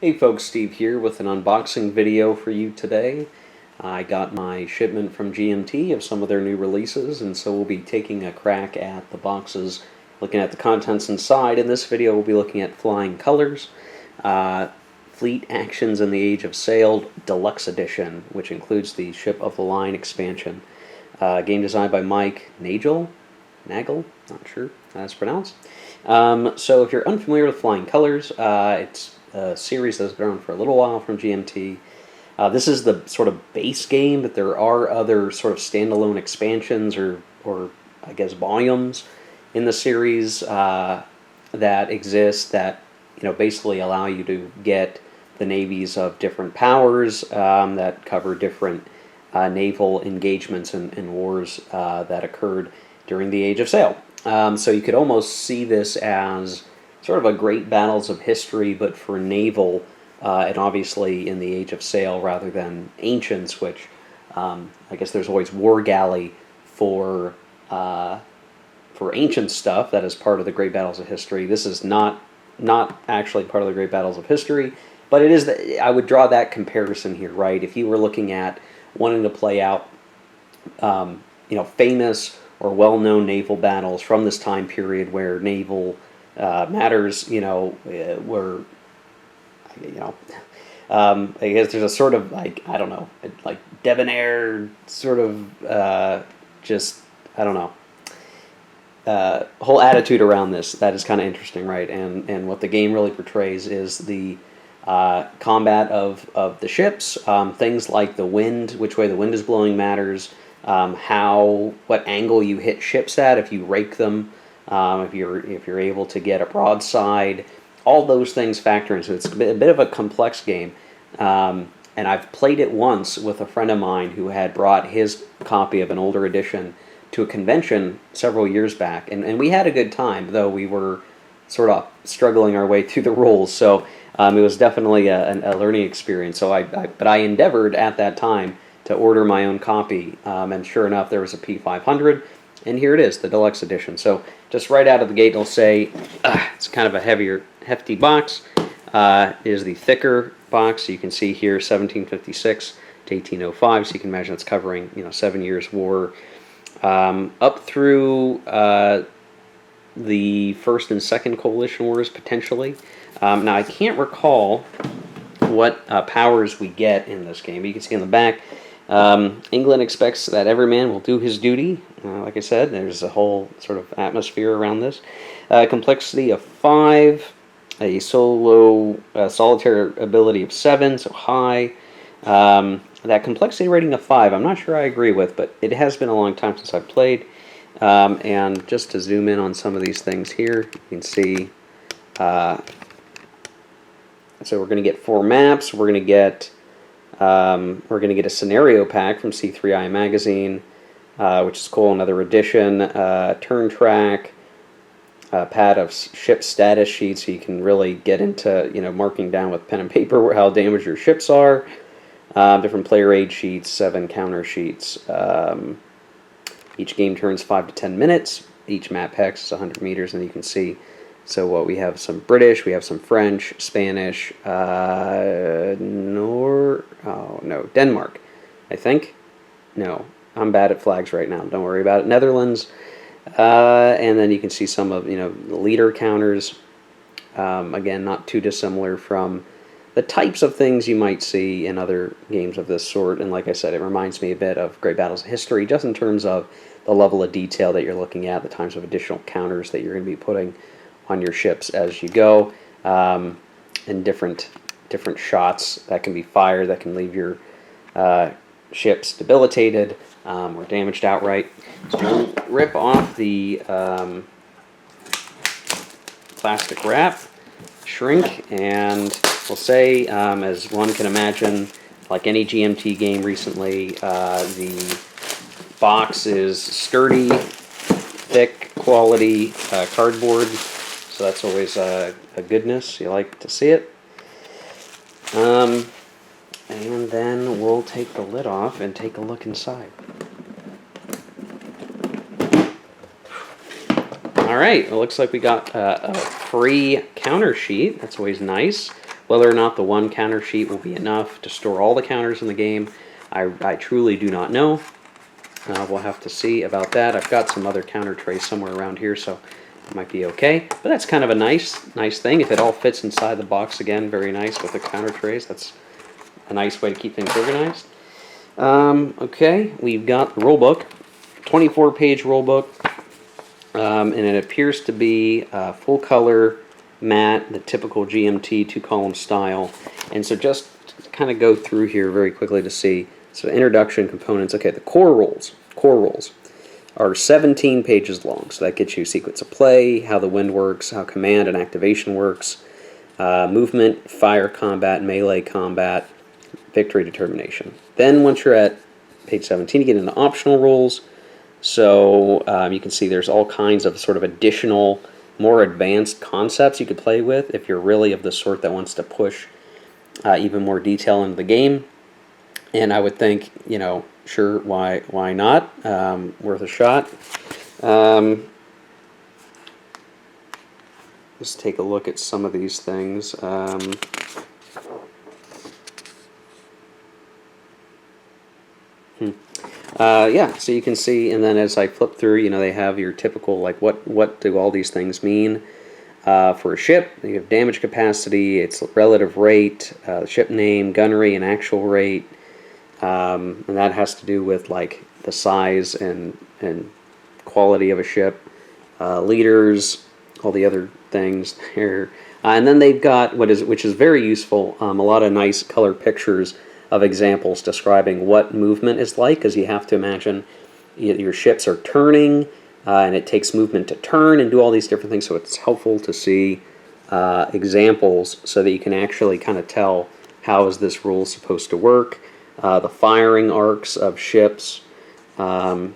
Hey folks, Steve here with an unboxing video for you today. I got my shipment from GMT of some of their new releases, and so we'll be taking a crack at the boxes, looking at the contents inside. In this video we'll be looking at Flying Colors, Fleet Actions in the Age of Sail Deluxe Edition, which includes the Ship of the Line expansion. Game designed by Mike Nagel, not sure how it's pronounced. So if you're unfamiliar with Flying Colors, it's a series that's been around for a little while from GMT. This is the sort of base game, but there are other sort of standalone expansions or I guess volumes in the series that exist that basically allow you to get the navies of different powers that cover different naval engagements and wars that occurred during the Age of Sail. So you could almost see this as sort of a great battles of history, but for naval, and obviously in the Age of Sail rather than Ancients, which I guess there's always War Galley for ancient stuff that is part of the Great Battles of History. This is not actually part of the Great Battles of History, but it is. I would draw that comparison here, right? If you were looking at wanting to play out, famous or well-known naval battles from this time period where naval matters, were, I guess there's a sort of like debonair sort of whole attitude around this that is kind of interesting, right? And what the game really portrays is the combat of the ships, things like the wind, which way the wind is blowing matters, what angle you hit ships at, if you rake them, if you're able to get a broadside, all those things factor in. So it's a bit of a complex game, and I've played it once with a friend of mine who had brought his copy of an older edition to a convention several years back, and we had a good time, though we were sort of struggling our way through the rules. So it was definitely a learning experience. So but I endeavored at that time to order my own copy, and sure enough, there was a P500, and here it is, the Deluxe Edition. So just right out of the gate, it'll say it's kind of a hefty box. It is the thicker box. So you can see here 1756 to 1805, so you can imagine it's covering 7 years war, up through the First and Second Coalition Wars potentially. Now I can't recall what powers we get in this game. You can see on the back, England expects that every man will do his duty. Like I said, there's a whole sort of atmosphere around this. Complexity of 5, a solitary ability of 7, so high. That complexity rating of 5, I'm not sure I agree with, but it has been a long time since I've played. And just to zoom in on some of these things here, you can see. So we're going to get 4 maps. We're going to get a scenario pack from C3I Magazine, which is cool. Another edition, turn track, pad of ship status sheets, so you can really get into marking down with pen and paper how damaged your ships are. Different player aid sheets, 7 counter sheets. Each game turns 5 to 10 minutes. Each map hex is 100 meters, and you can see. So we have some British, we have some French, Spanish, Denmark, I think. No, I'm bad at flags right now. Don't worry about it. Netherlands, and then you can see some of the leader counters. Again, not too dissimilar from the types of things you might see in other games of this sort. And like I said, it reminds me a bit of Great Battles of History, just in terms of the level of detail that you're looking at, the types of additional counters that you're going to be putting on your ships as you go, and different shots that can be fired that can leave your ships debilitated or damaged outright. So we'll rip off the plastic wrap, shrink, and we'll say, as one can imagine, like any GMT game recently, the box is sturdy, thick, quality cardboard. So that's always a goodness. You like to see it. And then we'll take the lid off and take a look inside. All right, it looks like we got a free counter sheet. That's always nice. Whether or not the one counter sheet will be enough to store all the counters in the game, I truly do not know. We'll have to see about that. I've got some other counter trays somewhere around here, so it might be okay. But that's kind of a nice thing. If it all fits inside the box, again, very nice with the counter trays. That's a nice way to keep things organized. Okay, we've got the rulebook, 24-page rulebook, and it appears to be full color, matte, the typical GMT 2-column style. And so just to kind of go through here very quickly to see. So introduction components. Okay, the core rules are 17 pages long. So that gets you sequence of play, how the wind works, how command and activation works, movement, fire combat, melee combat, victory determination. Then once you're at page 17, you get into optional rules. So you can see there's all kinds of sort of additional, more advanced concepts you could play with if you're really of the sort that wants to push even more detail into the game. And I would think, you know, sure, why not? Worth a shot. Let's take a look at some of these things. Yeah, so you can see, and then as I flip through, you know, they have your typical, like, what do all these things mean? For a ship, you have damage capacity, its relative rate, ship name, gunnery, and actual rate. And that has to do with like the size and quality of a ship, leaders, all the other things here, and then they've got which is very useful. A lot of nice color pictures of examples describing what movement is like, because you have to imagine your ships are turning, and it takes movement to turn and do all these different things. So it's helpful to see examples so that you can actually kind of tell how is this rule supposed to work. The firing arcs of ships. So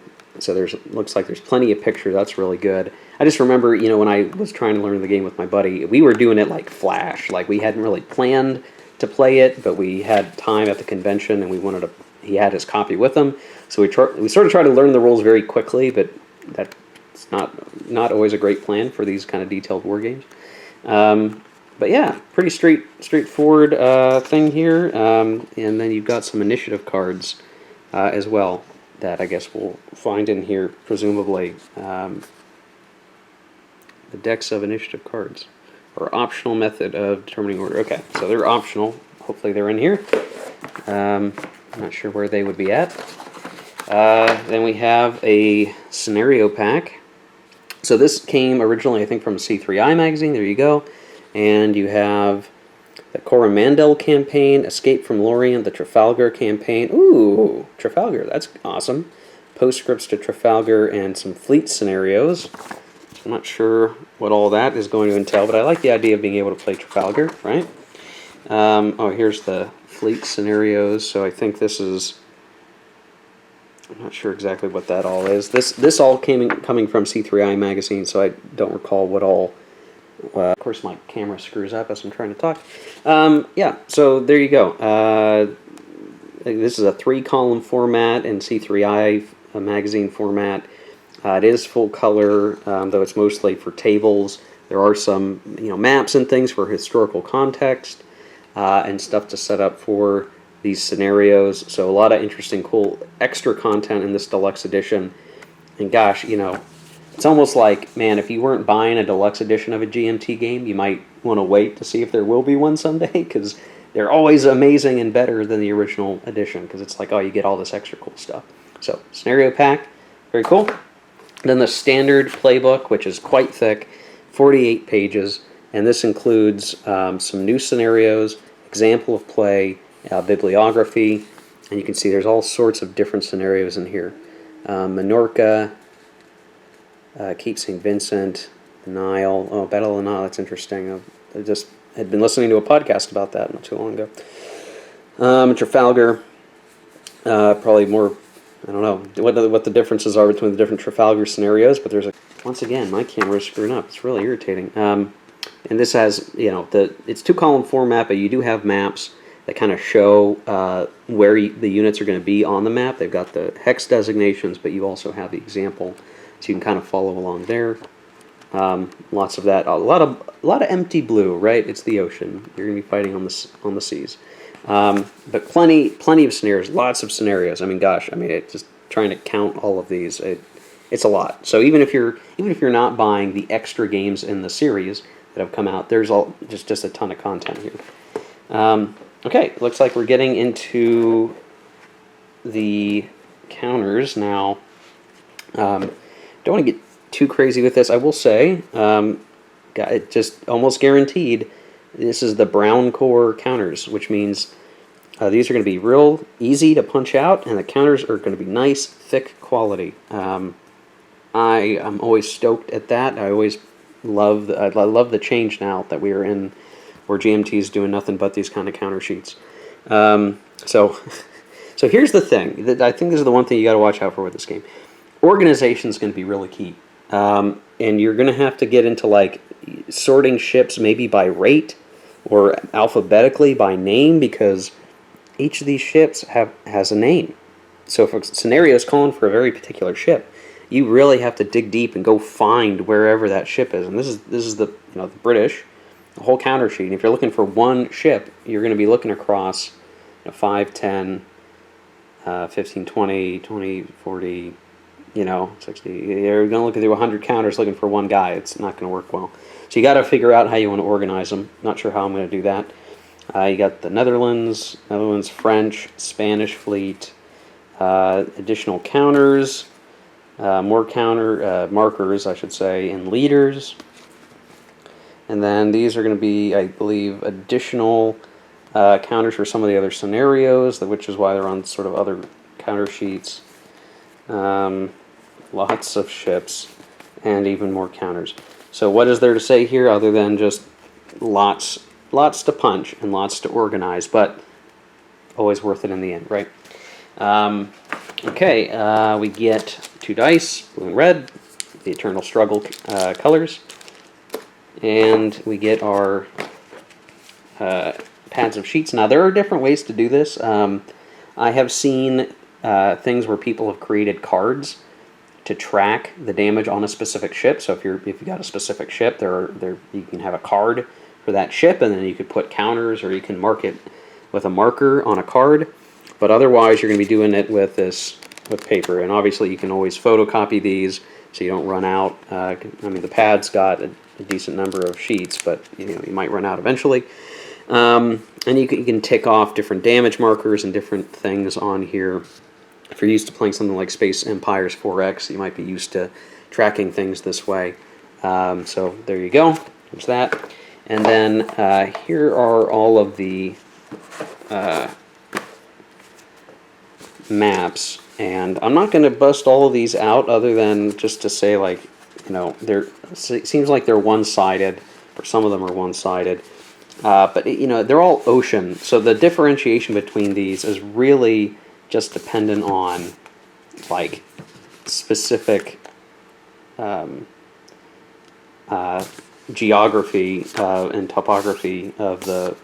looks like there's plenty of pictures. That's really good. I just remember, you know, when I was trying to learn the game with my buddy, we were doing it like Flash. Like we hadn't really planned to play it, but we had time at the convention, and we wanted to. He had his copy with him, so we sort of tried to learn the rules very quickly. But that's not always a great plan for these kind of detailed war games. But yeah, pretty straightforward thing here. And then you've got some initiative cards as well that I guess we'll find in here, presumably. The decks of initiative cards, or optional method of determining order. Okay, so they're optional. Hopefully they're in here. I'm not sure where they would be at. Then we have a scenario pack. So this came originally, I think, from C3I magazine. There you go. And you have the Coromandel campaign, Escape from Lorient, the Trafalgar campaign. Ooh, Trafalgar, that's awesome. Postscripts to Trafalgar and some fleet scenarios. I'm not sure what all that is going to entail, but I like the idea of being able to play Trafalgar, right? Oh, here's the fleet scenarios. So I think this is, I'm not sure exactly what that all is. This all coming from C3I magazine, so I don't recall what all. Of course, my camera screws up as I'm trying to talk. Yeah, so there you go. This is a 3-column format in C3I magazine format. It is full color, though it's mostly for tables. There are some, you know, maps and things for historical context and stuff to set up for these scenarios. So a lot of interesting, cool extra content in this deluxe edition. And gosh, you know, it's almost like, man, if you weren't buying a deluxe edition of a GMT game, you might want to wait to see if there will be one someday, because they're always amazing and better than the original edition, because it's like, oh, you get all this extra cool stuff. So, scenario pack, very cool. Then the standard playbook, which is quite thick, 48 pages, and this includes some new scenarios, example of play, bibliography, and you can see there's all sorts of different scenarios in here. Minorca, Cape St. Vincent, the Nile. Oh, Battle of the Nile, that's interesting. I just had been listening to a podcast about that not too long ago. Trafalgar, probably more, I don't know what the differences are between the different Trafalgar scenarios, but there's once again, my camera is screwing up. It's really irritating. And this has, you know, it's 2-column format, but you do have maps that kind of show where the units are going to be on the map. They've got the hex designations, but you also have the example, so you can kind of follow along there. Lots of that. A lot of empty blue, right? It's the ocean. You're going to be fighting on the seas. But plenty of scenarios. Lots of scenarios. I mean, gosh. I mean, just trying to count all of these. It's a lot. So even if you're not buying the extra games in the series that have come out, there's just a ton of content here. Okay, looks like we're getting into the counters now. Don't want to get too crazy with this. I will say, it just almost guaranteed. This is the brown core counters, which means these are going to be real easy to punch out, and the counters are going to be nice, thick quality. I am always stoked at that. I always love the change now that we are in, where GMT is doing nothing but these kind of counter sheets. So here's the thing. I think this is the one thing you got to watch out for with this game. Organization is going to be really key, and you're going to have to get into like sorting ships maybe by rate or alphabetically by name, because each of these ships has a name. So if a scenario is calling for a very particular ship, you really have to dig deep and go find wherever that ship is. And this is the the British, the whole counter sheet. And if you're looking for one ship, you're going to be looking across 5, 10, 15, 20, 20, 40, 60. You're going to look through 100 counters looking for one guy. It's not going to work well. So you got to figure out how you want to organize them. Not sure how I'm going to do that. You got the Netherlands, French, Spanish fleet, additional counters, more counter markers, I should say, and leaders. And then these are going to be, I believe, additional counters for some of the other scenarios, which is why they're on sort of other counter sheets. Lots of ships and even more counters. So what is there to say here other than just lots to punch and lots to organize, but always worth it in the end, right? Okay, we get 2 dice, blue and red, the Eternal Struggle colors, and we get our pads of sheets. Now, there are different ways to do this. I have seen things where people have created cards to track the damage on a specific ship. So if you got a specific ship, you can have a card for that ship, and then you could put counters, or you can mark it with a marker on a card. But otherwise, you're going to be doing it with paper. And obviously, you can always photocopy these so you don't run out. I mean, the pad's got a decent number of sheets, but you might run out eventually. And you can tick off different damage markers and different things on here. If you're used to playing something like Space Empires 4X, you might be used to tracking things this way. So there you go. There's that. And then here are all of the maps. And I'm not going to bust all of these out other than just to say, like, it seems like they're one-sided, or some of them are one-sided. But, they're all ocean. So the differentiation between these is really just dependent on, like, specific geography and topography of the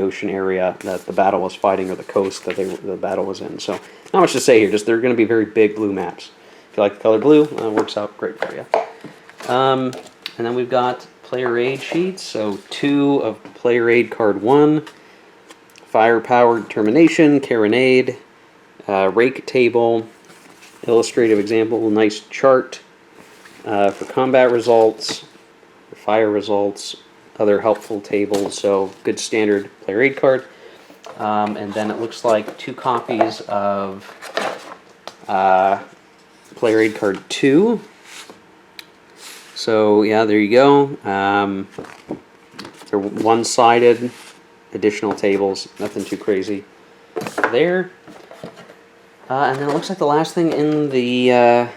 ocean area that the battle was fighting, or the coast that the battle was in. So not much to say here, just they're going to be very big blue maps. If you like the color blue, it works out great for you. And then we've got player aid sheets. So 2 of player aid card 1, firepower determination, carronade, rake table, illustrative example, nice chart for combat results, for fire results, other helpful tables. So good standard player aid card. And then it looks like 2 copies of player aid card 2. So yeah, there you go. They're one-sided, additional tables, nothing too crazy there. And then it looks like the last thing in the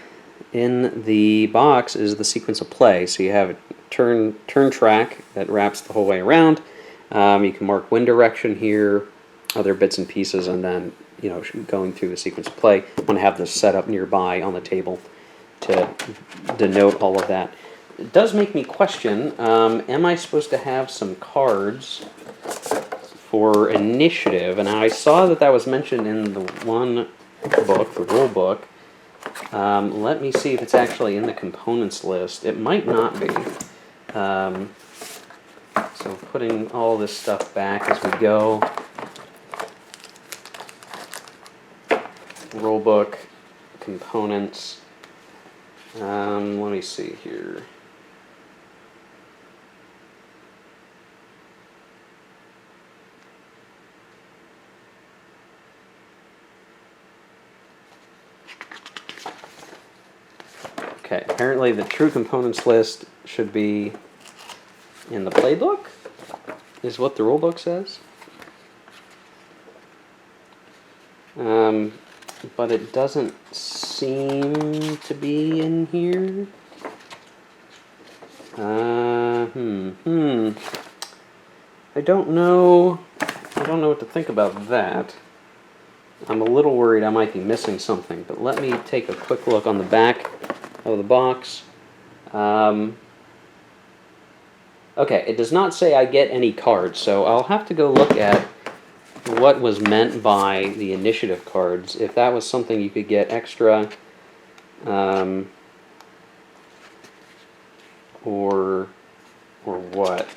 box is the sequence of play. So you have a turn track that wraps the whole way around. You can mark wind direction here, other bits and pieces, and then going through the sequence of play. I want to have this set up nearby on the table to denote all of that. It does make me question, am I supposed to have some cards for initiative? And I saw that was mentioned in the one book, the rule book. Let me see if it's actually in the components list. It might not be. So putting all this stuff back as we go. Rulebook, components. Let me see here. Okay, apparently the true components list should be in the playbook, is what the rulebook says. But it doesn't seem to be in here. I don't know what to think about that. I'm a little worried I might be missing something, but let me take a quick look on the back of the box. Okay, it does not say I get any cards, so I'll have to go look at what was meant by the initiative cards, if that was something you could get extra, or what.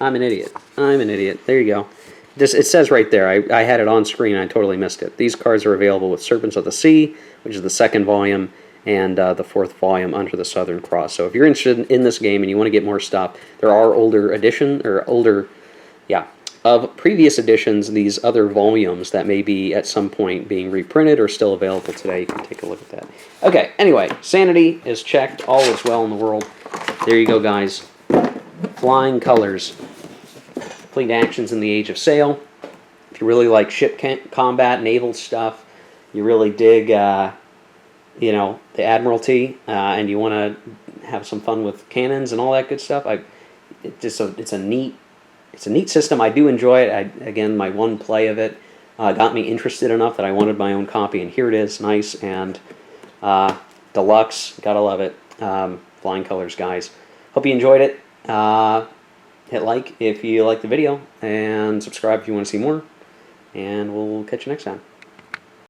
I'm an idiot. I'm an idiot. There you go. It says right there, I had it on screen, I totally missed it. These cards are available with Serpents of the Sea, which is the second volume, and the fourth volume, Under the Southern Cross. So if you're interested in this game and you want to get more stuff, there are of previous editions, these other volumes that may be at some point being reprinted or still available today. You can take a look at that. Okay, anyway, sanity is checked. All is well in the world. There you go, guys. Flying colors. Complete actions in the Age of Sail. If you really like ship combat, naval stuff, you really dig, the Admiralty, and you want to have some fun with cannons and all that good stuff, it's a neat system. I do enjoy it. Again, my one play of it got me interested enough that I wanted my own copy, and here it is, nice and deluxe. Gotta love it. Flying colors, guys. Hope you enjoyed it. Hit like if you like the video, and subscribe if you want to see more, and we'll catch you next time.